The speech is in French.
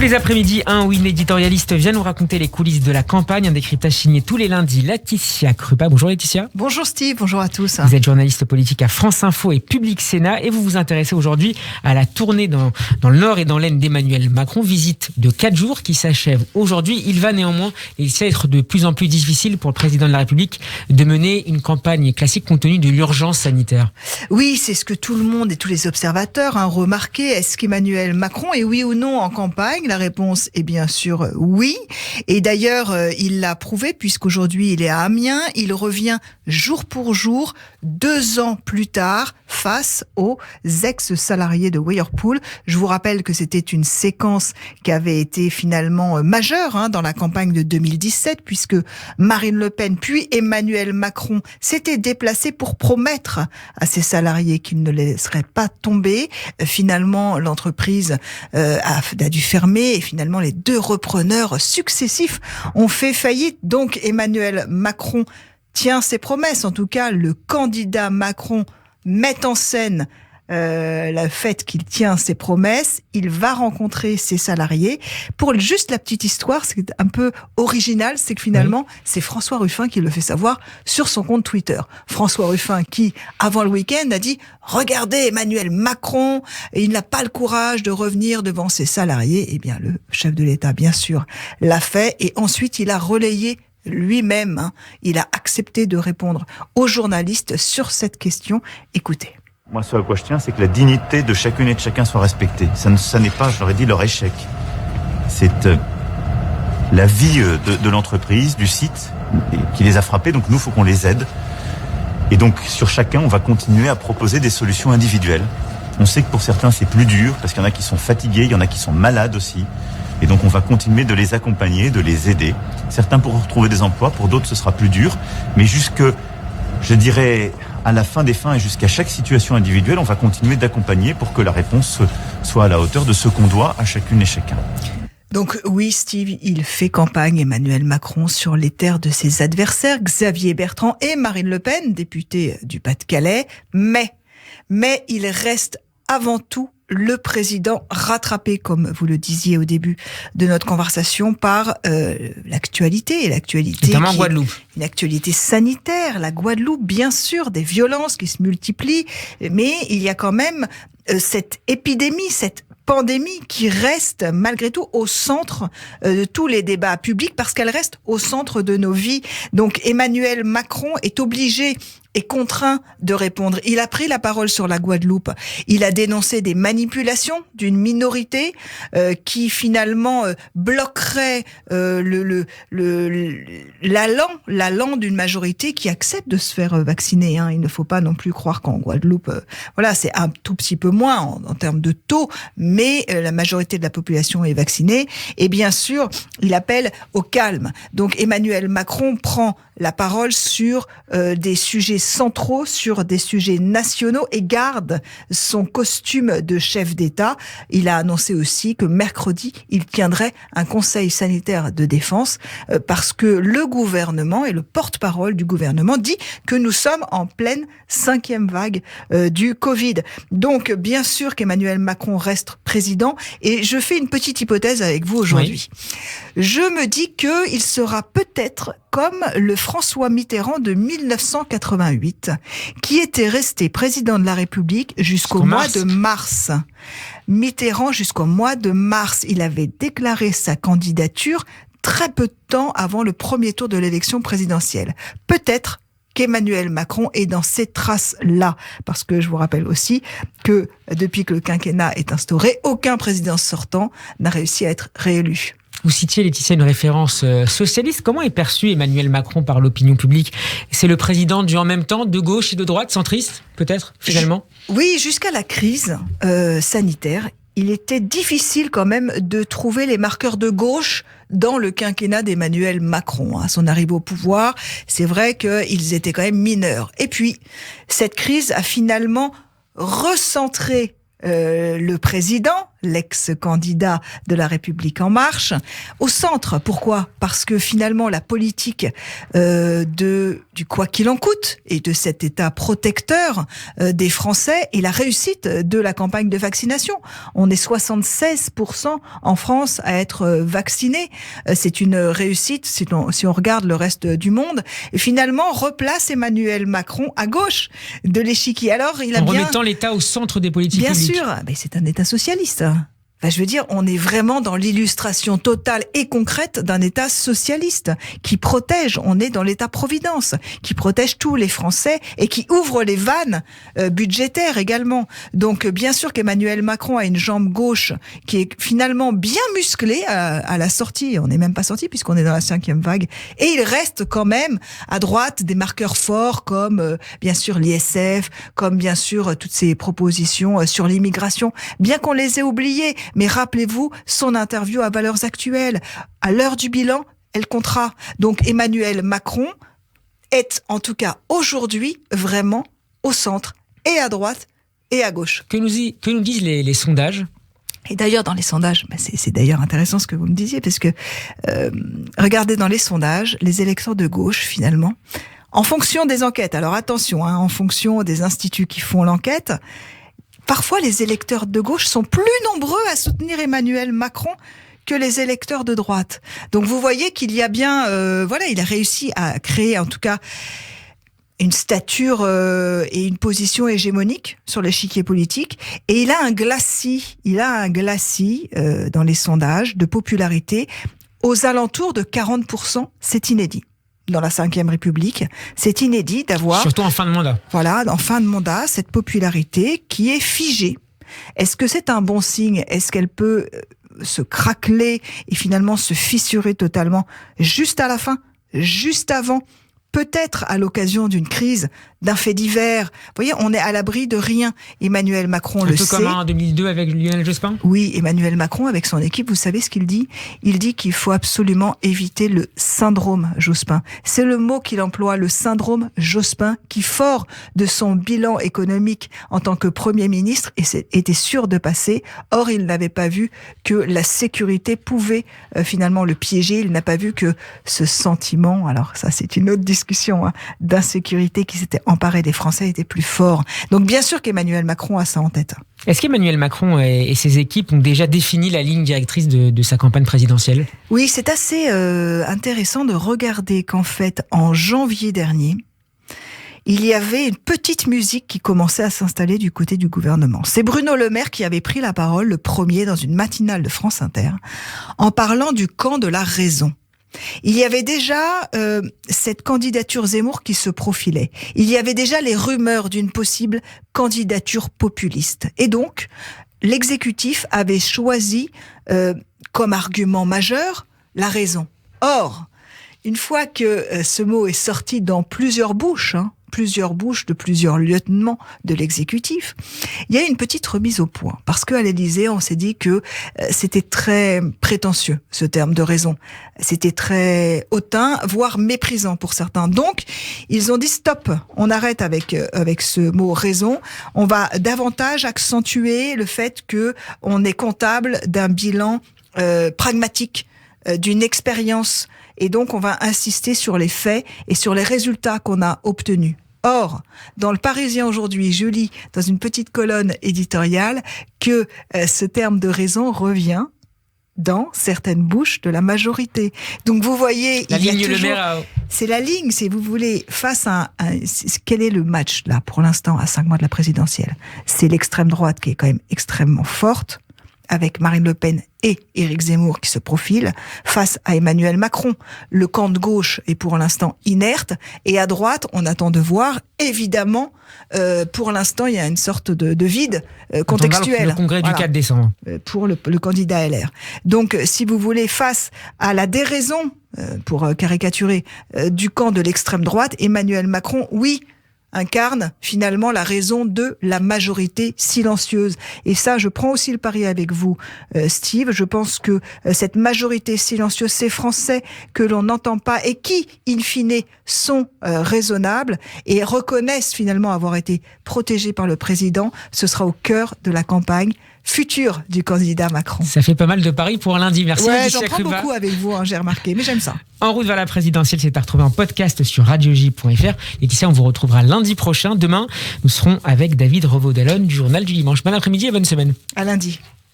les après-midi, un ou une éditorialiste vient nous raconter les coulisses de la campagne. Un décryptage signé tous les lundis, Laetitia Krupa. Bonjour Laetitia. Bonjour Steve, bonjour à tous. Vous êtes journaliste politique à France Info et Public Sénat et vous vous intéressez aujourd'hui à la tournée dans le Nord et dans l'Aisne d'Emmanuel Macron. Visite de 4 jours qui s'achève aujourd'hui. Il va néanmoins être de plus en plus difficile pour le président de la République de mener une campagne classique compte tenu de l'urgence sanitaire. Oui, c'est ce que tout le monde et tous les observateurs ont remarqué. Est-ce qu'Emmanuel Macron est oui ou non en campagne ? La réponse est bien sûr oui. Et d'ailleurs, il l'a prouvé puisqu'aujourd'hui il est à Amiens. Il revient jour pour jour, 2 ans plus tard, face aux ex-salariés de Whirlpool. Je vous rappelle que c'était une séquence qui avait été finalement majeure dans la campagne de 2017 puisque Marine Le Pen puis Emmanuel Macron s'étaient déplacés pour promettre à ces salariés qu'ils ne les laisseraient pas tomber. Finalement, l'entreprise a dû fermer et finalement les 2 repreneurs successifs ont fait faillite. Donc Emmanuel Macron tient ses promesses. En tout cas, le candidat Macron met en scène le fait qu'il tient ses promesses. Il va rencontrer ses salariés. Pour juste la petite histoire, c'est un peu original, c'est que finalement, c'est François Ruffin qui le fait savoir sur son compte Twitter. François Ruffin qui, avant le week-end, a dit « Regardez Emmanuel Macron, et il n'a pas le courage de revenir devant ses salariés. » Eh bien, le chef de l'État, bien sûr, l'a fait. Et ensuite, il a relayé lui-même. Il a accepté de répondre aux journalistes sur cette question. Écoutez. Moi, ce à quoi je tiens, c'est que la dignité de chacune et de chacun soit respectée. Ça n'est pas, je leur ai dit, leur échec. C'est la vie de l'entreprise, du site, qui les a frappés. Donc nous, il faut qu'on les aide. Et donc, sur chacun, on va continuer à proposer des solutions individuelles. On sait que pour certains, c'est plus dur, parce qu'il y en a qui sont fatigués, il y en a qui sont malades aussi. Et donc, on va continuer de les accompagner, de les aider. Certains pourront retrouver des emplois, pour d'autres, ce sera plus dur. Mais jusque, je dirais, à la fin des fins et jusqu'à chaque situation individuelle, on va continuer d'accompagner pour que la réponse soit à la hauteur de ce qu'on doit à chacune et chacun. Donc oui, Steve, il fait campagne, Emmanuel Macron, sur les terres de ses adversaires, Xavier Bertrand et Marine Le Pen, députée du Pas-de-Calais. Mais il reste avant tout le président rattrapé, comme vous le disiez au début de notre conversation, par l'actualité. Et l'actualité notamment en Guadeloupe. Une actualité sanitaire, la Guadeloupe, bien sûr, des violences qui se multiplient, mais il y a quand même cette épidémie, cette pandémie qui reste malgré tout au centre de tous les débats publics parce qu'elle reste au centre de nos vies. Donc Emmanuel Macron est obligé et contraint de répondre. Il a pris la parole sur la Guadeloupe. Il a dénoncé des manipulations d'une minorité qui finalement bloquerait l'allant d'une majorité qui accepte de se faire vacciner. Il ne faut pas non plus croire qu'en Guadeloupe, c'est un tout petit peu moins en termes de taux, mais la majorité de la population est vaccinée. Et bien sûr, il appelle au calme. Donc Emmanuel Macron prend la parole sur des sujets centraux, sur des sujets nationaux et garde son costume de chef d'État. Il a annoncé aussi que mercredi, il tiendrait un conseil sanitaire de défense parce que le gouvernement et le porte-parole du gouvernement dit que nous sommes en pleine 5e vague du Covid. Donc, bien sûr qu'Emmanuel Macron reste président et je fais une petite hypothèse avec vous aujourd'hui. Oui. Je me dis qu'il sera peut-être comme le François Mitterrand de 1988, qui était resté président de la République jusqu'au mois de mars. Mitterrand, jusqu'au mois de mars, il avait déclaré sa candidature très peu de temps avant le premier tour de l'élection présidentielle. Peut-être qu'Emmanuel Macron est dans ces traces-là. Parce que je vous rappelle aussi que depuis que le quinquennat est instauré, aucun président sortant n'a réussi à être réélu. Vous citiez, Laetitia, une référence socialiste. Comment est perçu Emmanuel Macron par l'opinion publique ? C'est le président du en même temps, de gauche et de droite, centriste, peut-être, finalement ? Oui, jusqu'à la crise sanitaire, il était difficile quand même de trouver les marqueurs de gauche dans le quinquennat d'Emmanuel Macron. À son arrivée au pouvoir, c'est vrai qu'ils étaient quand même mineurs. Et puis, cette crise a finalement recentré le président, l'ex-candidat de La République En Marche. Au centre, pourquoi ? Parce que finalement, la politique du quoi qu'il en coûte et de cet État protecteur des Français et la réussite de la campagne de vaccination. On est 76% en France à être vaccinés. C'est une réussite si on regarde le reste du monde. Et finalement, replace Emmanuel Macron à gauche de l'échiquier. Alors, en remettant l'État au centre des politiques publiques. Bien sûr, mais c'est un État socialiste. Enfin, je veux dire, on est vraiment dans l'illustration totale et concrète d'un État socialiste qui protège, on est dans l'État-providence, qui protège tous les Français et qui ouvre les vannes budgétaires également. Donc, bien sûr qu'Emmanuel Macron a une jambe gauche qui est finalement bien musclée à la sortie. On n'est même pas sorti puisqu'on est dans la 5e vague. Et il reste quand même à droite des marqueurs forts comme, bien sûr, l'ISF, comme, bien sûr, toutes ces propositions sur l'immigration, bien qu'on les ait oubliées. Mais rappelez-vous son interview à Valeurs Actuelles. À l'heure du bilan, elle comptera. Donc Emmanuel Macron est, en tout cas aujourd'hui, vraiment au centre, et à droite, et à gauche. Que nous disent les sondages ? Et d'ailleurs, dans les sondages, c'est d'ailleurs intéressant ce que vous me disiez, parce que regardez dans les sondages, les électeurs de gauche, finalement, en fonction des enquêtes, alors attention, en fonction des instituts qui font l'enquête, parfois, les électeurs de gauche sont plus nombreux à soutenir Emmanuel Macron que les électeurs de droite. Donc, vous voyez qu'il y a bien, il a réussi à créer, en tout cas, une stature et une position hégémonique sur l'échiquier politique. Et il a un glacis dans les sondages de popularité aux alentours de 40%. C'est inédit. Dans la 5e République, c'est inédit d'avoir... Surtout en fin de mandat. Voilà, en fin de mandat, cette popularité qui est figée. Est-ce que c'est un bon signe ? Est-ce qu'elle peut se craqueler et finalement se fissurer totalement juste à la fin, juste avant ? Peut-être à l'occasion d'une crise, d'un fait divers. Vous voyez, on est à l'abri de rien. Emmanuel Macron le sait. Un peu comme en 2002 avec Lionel Jospin ? Oui, Emmanuel Macron, avec son équipe, vous savez ce qu'il dit ? Il dit qu'il faut absolument éviter le syndrome Jospin. C'est le mot qu'il emploie, le syndrome Jospin, qui, fort de son bilan économique en tant que Premier ministre, était sûr de passer. Or, il n'avait pas vu que la sécurité pouvait finalement le piéger. Il n'a pas vu que ce sentiment, alors ça c'est une autre discussion, d'insécurité qui s'était emparé des Français était plus fort. Donc bien sûr qu'Emmanuel Macron a ça en tête. Est-ce qu'Emmanuel Macron et ses équipes ont déjà défini la ligne directrice de sa campagne présidentielle ? Oui, c'est assez intéressant de regarder qu'en fait, en janvier dernier, il y avait une petite musique qui commençait à s'installer du côté du gouvernement. C'est Bruno Le Maire qui avait pris la parole le premier dans une matinale de France Inter en parlant du camp de la raison. Il y avait déjà cette candidature Zemmour qui se profilait. Il y avait déjà les rumeurs d'une possible candidature populiste. Et donc, l'exécutif avait choisi comme argument majeur la raison. Or, une fois que ce mot est sorti dans plusieurs bouches de plusieurs lieutenants de l'exécutif, il y a une petite remise au point. Parce qu'à l'Élysée, on s'est dit que c'était très prétentieux, ce terme de raison. C'était très hautain, voire méprisant pour certains. Donc, ils ont dit stop, on arrête avec ce mot raison. On va davantage accentuer le fait que on est comptable d'un bilan pragmatique, d'une expérience. Et donc, on va insister sur les faits et sur les résultats qu'on a obtenus. Or, dans le Parisien aujourd'hui, je lis dans une petite colonne éditoriale que ce terme de raison revient dans certaines bouches de la majorité. Donc vous voyez, la il y a ligne toujours... Le Maire C'est la ligne, si vous voulez, face à quel est le match là pour l'instant à 5 mois de la présidentielle ? C'est l'extrême droite qui est quand même extrêmement forte, avec Marine Le Pen et Éric Zemmour qui se profilent, face à Emmanuel Macron. Le camp de gauche est pour l'instant inerte, et à droite, on attend de voir. Évidemment, pour l'instant, il y a une sorte de vide contextuel. Le congrès du 4 décembre. Pour le candidat LR. Donc, si vous voulez, face à la déraison, pour caricaturer, du camp de l'extrême droite, Emmanuel Macron, oui, incarne finalement la raison de la majorité silencieuse. Et ça, je prends aussi le pari avec vous, Steve. Je pense que cette majorité silencieuse, ces Français que l'on n'entend pas et qui, in fine, sont raisonnables et reconnaissent finalement avoir été protégés par le président, ce sera au cœur de la campagne futur du candidat Macron. Ça fait pas mal de paris pour lundi. Merci. Ouais, Laetitia j'en prends Krupa. beaucoup avec vous, j'ai remarqué, mais j'aime ça. En route vers la présidentielle, c'est à retrouver en podcast sur radioj.fr. Et d'ici là, on vous retrouvera lundi prochain. Demain, nous serons avec David Revaud-Dallon du Journal du Dimanche. Bon après-midi et bonne semaine. À lundi.